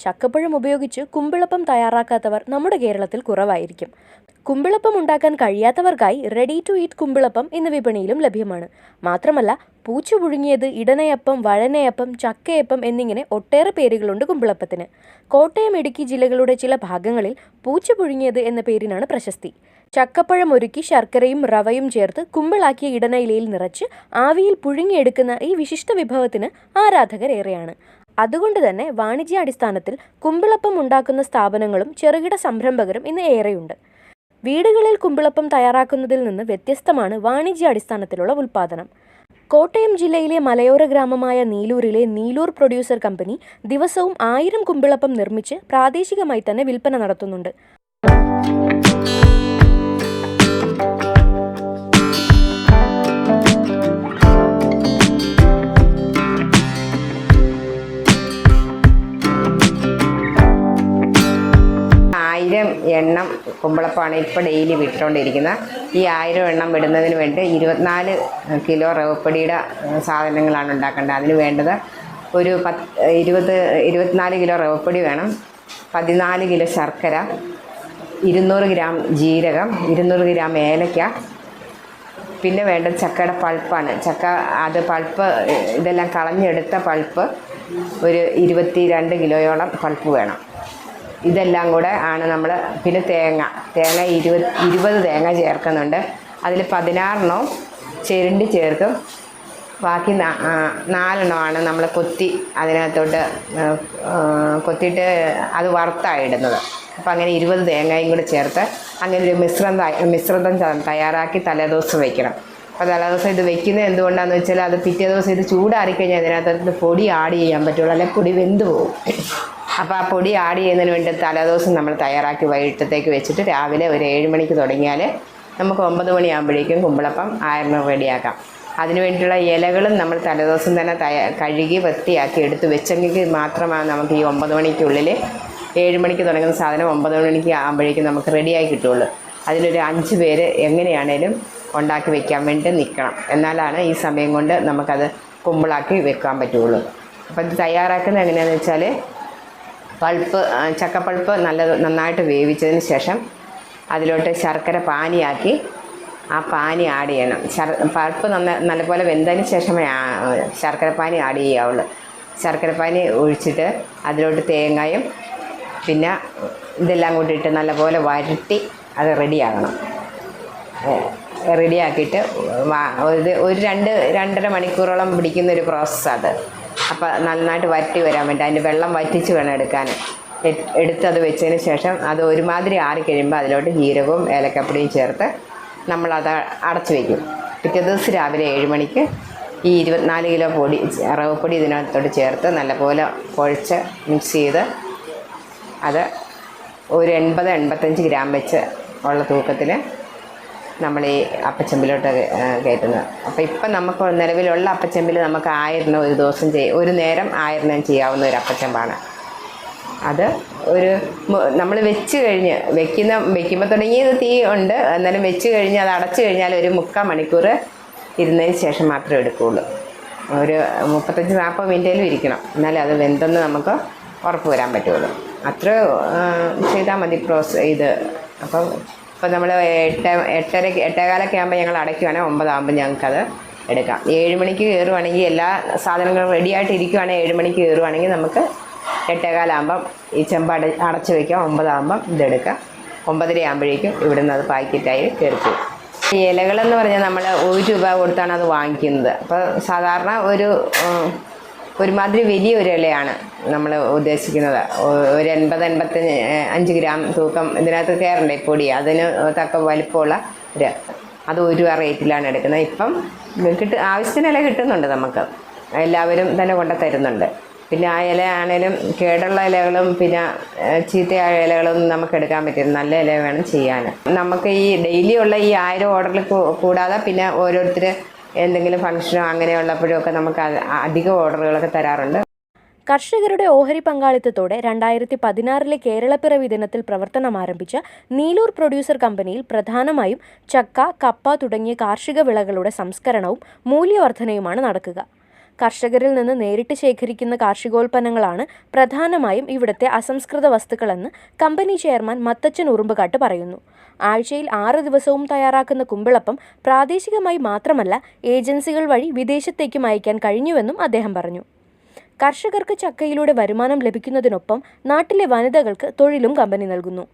ചക്കപ്പഴം ഉപയോഗിച്ച് കുമ്പിളപ്പം തയ്യാറാക്കാത്തവർ നമ്മുടെ കേരളത്തിൽ കുറവായിരിക്കും. കുമ്പിളപ്പം ഉണ്ടാക്കാൻ കഴിയാത്തവർക്കായി റെഡി ടു ഈറ്റ് കുമ്പിളപ്പം ഇന്ന് വിപണിയിലും ലഭ്യമാണ്. മാത്രമല്ല, പൂച്ചു പുഴുങ്ങിയത്, ഇടനയപ്പം, വഴനയപ്പം, ചക്കയപ്പം എന്നിങ്ങനെ ഒട്ടേറെ പേരുകളുണ്ട് കുമ്പിളപ്പത്തിന്. കോട്ടയം, ഇടുക്കി ജില്ലകളുടെ ചില ഭാഗങ്ങളിൽ പൂച്ചു പുഴുങ്ങിയത് എന്ന പേരിനാണ് പ്രശസ്തി. ചക്കപ്പഴം ഒരുക്കി ശർക്കരയും റവയും ചേർത്ത് കുമ്പിളാക്കിയ ഇടനയിലയിൽ നിറച്ച് ആവിയിൽ പുഴുങ്ങിയെടുക്കുന്ന ഈ വിശിഷ്ട വിഭവത്തിന് ആരാധകരേറെയാണ്. അതുകൊണ്ട് തന്നെ വാണിജ്യാടിസ്ഥാനത്തിൽ കുമ്പിളപ്പം ഉണ്ടാക്കുന്ന സ്ഥാപനങ്ങളും ചെറുകിട സംരംഭകരും ഇന്ന് ഏറെയുണ്ട്. വീടുകളിൽ കുമ്പിളപ്പം തയ്യാറാക്കുന്നതിൽ നിന്ന് വ്യത്യസ്തമാണ് വാണിജ്യാടിസ്ഥാനത്തിലുള്ള ഉൽപ്പാദനം. കോട്ടയം ജില്ലയിലെ മലയോര ഗ്രാമമായ നീലൂരിലെ നീലൂർ പ്രൊഡ്യൂസർ കമ്പനി ദിവസവും 1000 കുമ്പിളപ്പം നിർമ്മിച്ച് പ്രാദേശികമായി തന്നെ വിൽപ്പന നടത്തുന്നുണ്ട്. എണ്ണം കുമ്പിളപ്പമാണ് ഇപ്പോൾ ഡെയിലി വിട്ടുകൊണ്ടിരിക്കുന്നത്. ഈ 1000 എണ്ണം വിടുന്നതിന് വേണ്ടി 24 കിലോ റവപ്പൊടിയുടെ സാധനങ്ങളാണ് ഉണ്ടാക്കേണ്ടത്. അതിന് വേണ്ടത് ഒരു 24 കിലോ റവപ്പൊടി വേണം, 14 കിലോ ശർക്കര, 200 ഗ്രാം ജീരകം, 200 ഗ്രാം ഏലക്ക, പിന്നെ വേണ്ടത് ചക്കയുടെ പൾപ്പാണ്. അത് പൾപ്പ് ഇതെല്ലാം കളഞ്ഞെടുത്ത പൾപ്പ് ഒരു 22 കിലോയോളം പൾപ്പ് വേണം. ഇതെല്ലാം കൂടെ ആണ് നമ്മൾ. പിന്നെ തേങ്ങ 20 തേങ്ങ ചേർക്കുന്നുണ്ട്. അതിൽ 16 ചിരണ്ടി ചേർക്കും. ബാക്കി 4 നമ്മൾ അതിനകത്തോട്ട് കൊത്തിയിട്ട് അത് വറുത്തായിടുന്നത്. അപ്പോൾ അങ്ങനെ 20 തേങ്ങയും കൂടെ ചേർത്ത് അങ്ങനെ ഒരു മിശ്രിതം തയ്യാറാക്കി തലേദിവസം വയ്ക്കണം. അപ്പോൾ തലേദിവസം ഇത് വെക്കുന്നത് എന്തുകൊണ്ടാണെന്ന് വെച്ചാൽ അത് പിറ്റേ ദിവസം ഇത് ചൂടാറിക്കഴിഞ്ഞാൽ അതിനകത്ത് പൊടി ആഡ് ചെയ്യാൻ പറ്റുള്ളൂ, അല്ലെങ്കിൽ പൊടി വെന്ത് പോകും. അപ്പോൾ ആ പൊടി ആഡ് ചെയ്യുന്നതിന് വേണ്ടി തലേദിവസം നമ്മൾ തയ്യാറാക്കി വൈകിട്ടത്തേക്ക് വെച്ചിട്ട് രാവിലെ ഒരു 7 മണിക്ക് തുടങ്ങിയാൽ നമുക്ക് 9 മണിയാകുമ്പോഴേക്കും കുമ്പിളപ്പം 1000 റെഡിയാക്കാം. അതിന് വേണ്ടിയിട്ടുള്ള ഇലകളും നമ്മൾ തലേദിവസം തന്നെ കഴുകി വൃത്തിയാക്കി എടുത്ത് വെച്ചെങ്കിൽ മാത്രമാണ് നമുക്ക് ഈ 9 മണിക്കുള്ളിൽ 7 മണിക്ക് തുടങ്ങുന്ന സാധനം 9 മണിക്ക് ആകുമ്പോഴേക്കും നമുക്ക് റെഡിയായി കിട്ടുള്ളൂ. അതിലൊരു 5 പേര് എങ്ങനെയാണേലും ഉണ്ടാക്കി വെക്കാൻ വേണ്ടി നിൽക്കണം. എന്നാലാണ് ഈ സമയം കൊണ്ട് നമുക്കത് കുമ്പിളാക്കി വെക്കാൻ പറ്റുള്ളൂ. അപ്പോൾ ഇത് തയ്യാറാക്കുന്നത് എങ്ങനെയാണെന്ന് വെച്ചാൽ ചക്കപ്പൾപ്പ് നന്നായിട്ട് വേവിച്ചതിന് ശേഷം അതിലോട്ട് ശർക്കര പാനിയാക്കി ആ പാനി ആഡ് ചെയ്യണം. പൾപ്പ് നല്ലപോലെ വെന്തതിന് ശേഷമേ ശർക്കരപ്പാനി ആഡ് ചെയ്യാവുള്ളൂ. ശർക്കരപ്പാനി ഒഴിച്ചിട്ട് അതിലോട്ട് തേങ്ങയും പിന്നെ ഇതെല്ലാം കൂട്ടിയിട്ട് നല്ലപോലെ വരട്ടി അത് റെഡിയാകണം. റെഡിയാക്കിയിട്ട് ഒരു 2-2.5 മണിക്കൂറോളം പിടിക്കുന്നൊരു പ്രോസസ്സാണ് അത്. അപ്പോൾ നന്നായിട്ട് വരട്ടി വരാൻ വേണ്ടി അതിൻ്റെ വെള്ളം വറ്റിച്ച് വേണം എടുക്കാൻ. എടുത്തത് വെച്ചതിന് ശേഷം അത് ഒരുമാതിരി ആറിക്കഴിയുമ്പോൾ അതിലോട്ട് ജീരകവും ഏലക്കപ്പൊടിയും ചേർത്ത് നമ്മളത് അടച്ചു വയ്ക്കും. പിറ്റേ ദിവസം രാവിലെ 7 മണിക്ക് ഈ 24 കിലോ റവപ്പൊടി ഇതിനകത്തോട്ട് ചേർത്ത് നല്ലപോലെ കുഴച്ച് മിക്സ് ചെയ്ത് അത് ഒരു 80-85 ഗ്രാം വെച്ച് ഉള്ള തൂക്കത്തിൽ നമ്മൾ ഈ അപ്പച്ചെമ്പിലോട്ട് കയറ്റുന്നത്. അപ്പോൾ ഇപ്പം നമുക്ക് നിലവിലുള്ള അപ്പച്ചെമ്പിൽ നമുക്ക് 1000 ഒരു ദിവസം ഒരു നേരം 1000 ചെയ്യാവുന്ന ഒരു അപ്പച്ചെമ്പാണ് അത്. നമ്മൾ വെക്കുമ്പോൾ തുടങ്ങിയത് തീ ഉണ്ട്, എന്നാലും വെച്ച് കഴിഞ്ഞ് അത് അടച്ചു കഴിഞ്ഞാൽ ഒരു 3/4 മണിക്കൂർ ഇരുന്നതിന് ശേഷം മാത്രമേ എടുക്കുകയുള്ളൂ. ഒരു 35-40 മിനിറ്റേലും ഇരിക്കണം, എന്നാലേ അത് വെന്തെന്ന് നമുക്ക് ഉറപ്പ് വരാൻ പറ്റുള്ളൂ. അത്ര ചെയ്താൽ മതി ഇത്. അപ്പോൾ നമ്മൾ 8-8:15 ആകുമ്പോൾ ഞങ്ങൾ അടയ്ക്കുവാണെങ്കിൽ 9 ആകുമ്പോൾ ഞങ്ങൾക്കത് എടുക്കാം. 7 മണിക്ക് കയറുവാണെങ്കിൽ എല്ലാ സാധനങ്ങളും റെഡിയായിട്ട് ഇരിക്കുവാണെങ്കിൽ 7 മണിക്ക് കയറുവാണെങ്കിൽ നമുക്ക് 8:15 ആകുമ്പം ഈ ചെമ്പ് അടച്ച് വയ്ക്കാം. 9 ആകുമ്പം ഇതെടുക്കാം. 9:30 ആകുമ്പോഴേക്കും ഇവിടുന്ന് അത് പാക്കറ്റായി കയറിപ്പോവും. ഈ ഇലകളെന്ന് പറഞ്ഞാൽ നമ്മൾ 1 രൂപ കൊടുത്താണ് അത് വാങ്ങിക്കുന്നത്. അപ്പോൾ സാധാരണ ഒരുമാതിരി വലിയൊരു ഇലയാണ് നമ്മൾ ഉദ്ദേശിക്കുന്നത്. ഒരു 80-85 ഗ്രാം തൂക്കം ഇതിനകത്ത് കയറണ്ടേ പൊടി, അതിന് തക്ക വലിപ്പമുള്ള അത് 1 രൂപ റേറ്റിലാണ് എടുക്കുന്നത്. ഇപ്പം ആവശ്യത്തിന് ഇല കിട്ടുന്നുണ്ട്, നമുക്ക് എല്ലാവരും തന്നെ കൊണ്ട് തരുന്നുണ്ട്. പിന്നെ ആ ഇല ആണേലും കേടുള്ള ഇലകളും പിന്നെ ചീത്തയായ ഇലകളും നമുക്ക് എടുക്കാൻ പറ്റും. നല്ല ഇല വേണം ചെയ്യാൻ. നമുക്ക് ഈ ഡെയിലി ഉള്ള ഈ 1000 ഓർഡറിൽ കൂടാതെ പിന്നെ ഓരോരുത്തർ എന്തെങ്കിലും ഫംഗ്ഷനോ അങ്ങനെയുള്ളപ്പോഴും ഒക്കെ നമുക്ക് അധിക ഓർഡറുകളൊക്കെ തരാറുണ്ട്. കർഷകരുടെ ഓഹരി പങ്കാളിത്തത്തോടെ 2016 കേരളപ്പിറവി ദിനത്തിൽ പ്രവർത്തനം ആരംഭിച്ച നീലൂർ പ്രൊഡ്യൂസർ കമ്പനിയിൽ പ്രധാനമായും ചക്ക, കപ്പ തുടങ്ങിയ കാർഷിക വിളകളുടെ സംസ്കരണവും മൂല്യവർധനയുമാണ് നടക്കുക. കർഷകരിൽ നിന്ന് നേരിട്ട് ശേഖരിക്കുന്ന കാർഷികോൽപ്പന്നങ്ങളാണ് പ്രധാനമായും ഇവിടുത്തെ അസംസ്കൃത വസ്തുക്കളെന്ന് കമ്പനി ചെയർമാൻ മത്തച്ചൻ ഉറുമ്പുകാട്ട് പറയുന്നു. ആഴ്ചയിൽ 6 ദിവസവും തയ്യാറാക്കുന്ന കുമ്പിളപ്പം പ്രാദേശികമായി മാത്രമല്ല ഏജൻസികൾ വഴി വിദേശത്തേക്കും അയക്കാൻ കഴിഞ്ഞുവെന്നും അദ്ദേഹം പറഞ്ഞു. കർഷകർക്ക് ചക്കയിലൂടെ വരുമാനം ലഭിക്കുന്നതിനൊപ്പം നാട്ടിലെ വനിതകൾക്ക് തൊഴിലും കമ്പനി നൽകുന്നു.